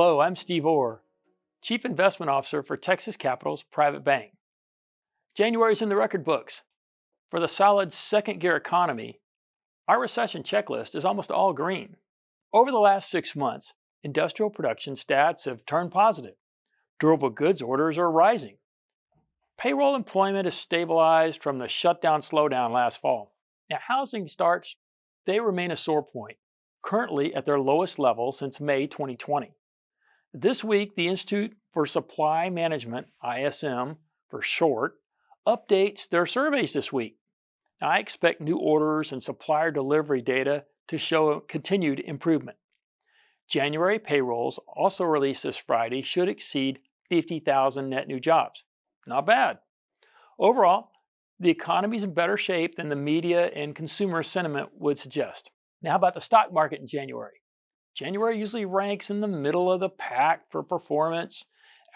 Hello, I'm Steve Orr, Chief Investment Officer for Texas Capital's Private Bank. January's in the record books. For the solid second gear economy, our recession checklist is almost all green. Over the last 6 months, industrial production stats have turned positive. Durable goods orders are rising. Payroll employment is stabilized from the shutdown slowdown last fall. Now, housing starts, they remain a sore point, currently at their lowest level since May 2020. This week, the Institute for Supply Management, ISM for short, updates their surveys this week. Now, I expect new orders and supplier delivery data to show continued improvement. January payrolls, also released this Friday, should exceed 50,000 net new jobs. Not bad. Overall, the economy is in better shape than the media and consumer sentiment would suggest. Now, how about the stock market in January? January usually ranks in the middle of the pack for performance,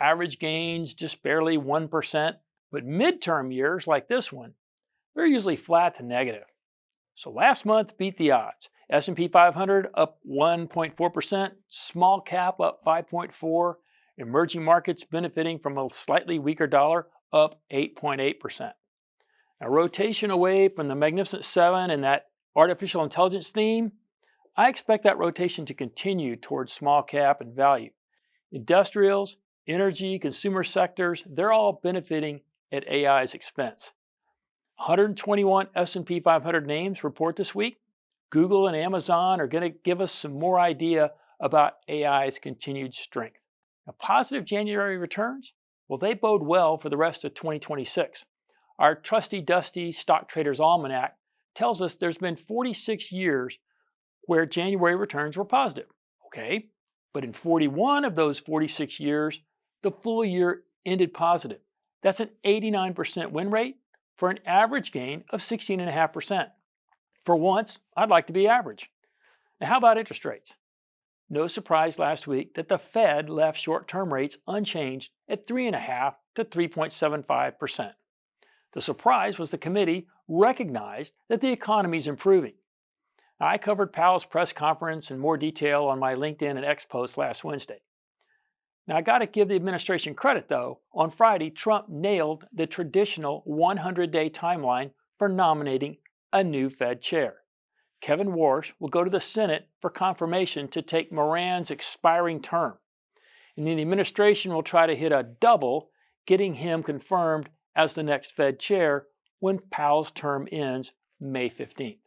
average gains just barely 1%, but midterm years like this one, they're usually flat to negative. So last month beat the odds. S&P 500 up 1.4%, small cap up 5.4%, emerging markets benefiting from a slightly weaker dollar up 8.8%. A rotation away from the Magnificent Seven and that artificial intelligence theme, I expect that rotation to continue towards small cap and value. Industrials, energy, consumer sectors, they're all benefiting at AI's expense. 121 S&P 500 names report this week. Google and Amazon are going to give us some more idea about AI's continued strength. Now, positive January returns, well, they bode well for the rest of 2026. Our trusty dusty Stock Traders Almanac tells us there's been 46 years where January returns were positive. Okay, but in 41 of those 46 years, the full year ended positive. That's an 89% win rate for an average gain of 16.5%. For once, I'd like to be average. Now, how about interest rates? No surprise last week that the Fed left short-term rates unchanged at 3.5 to 3.75%. The surprise was the committee recognized that the economy is improving. I covered Powell's press conference in more detail on my LinkedIn and X post last Wednesday. Now, I got to give the administration credit, though. On Friday, Trump nailed the traditional 100-day timeline for nominating a new Fed chair. Kevin Warsh will go to the Senate for confirmation to take Moran's expiring term. And then the administration will try to hit a double, getting him confirmed as the next Fed chair when Powell's term ends May 15th.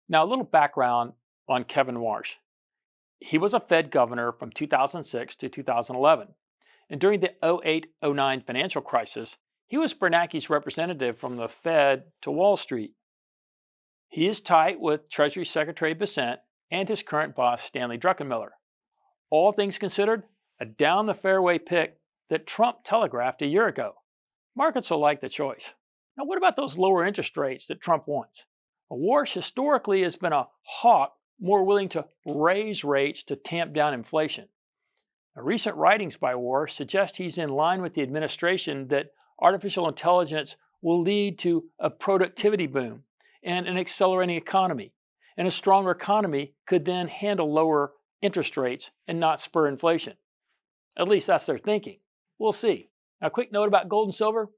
Now, a little background on Kevin Warsh. He was a Fed governor from 2006 to 2011. And during the 08-09 financial crisis, he was Bernanke's representative from the Fed to Wall Street. He is tight with Treasury Secretary Bessent and his current boss, Stanley Druckenmiller. All things considered, a down-the-fairway pick that Trump telegraphed a year ago. Markets will like the choice. Now, what about those lower interest rates that Trump wants? Warsh historically has been a hawk, more willing to raise rates to tamp down inflation. Now, recent writings by Warsh suggest he's in line with the administration that artificial intelligence will lead to a productivity boom and an accelerating economy. And a stronger economy could then handle lower interest rates and not spur inflation. At least that's their thinking. We'll see. Now, a quick note about gold and silver.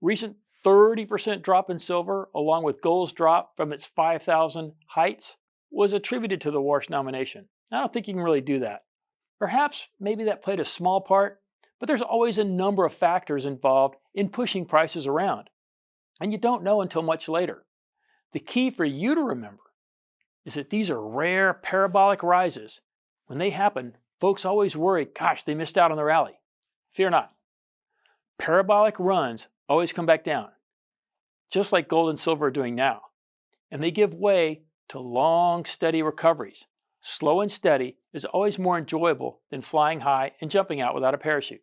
Recent 30% drop in silver, along with gold's drop from its 5,000 heights, was attributed to the Warsh nomination. I don't think you can really do that. Perhaps maybe that played a small part, but there's always a number of factors involved in pushing prices around. And you don't know until much later. The key for you to remember is that these are rare parabolic rises. When they happen, folks always worry, gosh, they missed out on the rally. Fear not. Parabolic runs always come back down, just like gold and silver are doing now. And they give way to long, steady recoveries. Slow and steady is always more enjoyable than flying high and jumping out without a parachute.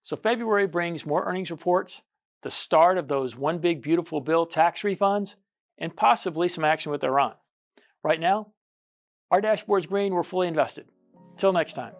So February brings more earnings reports, the start of those one big beautiful bill tax refunds, and possibly some action with Iran. Right now, our dashboard's green, we're fully invested. Till next time.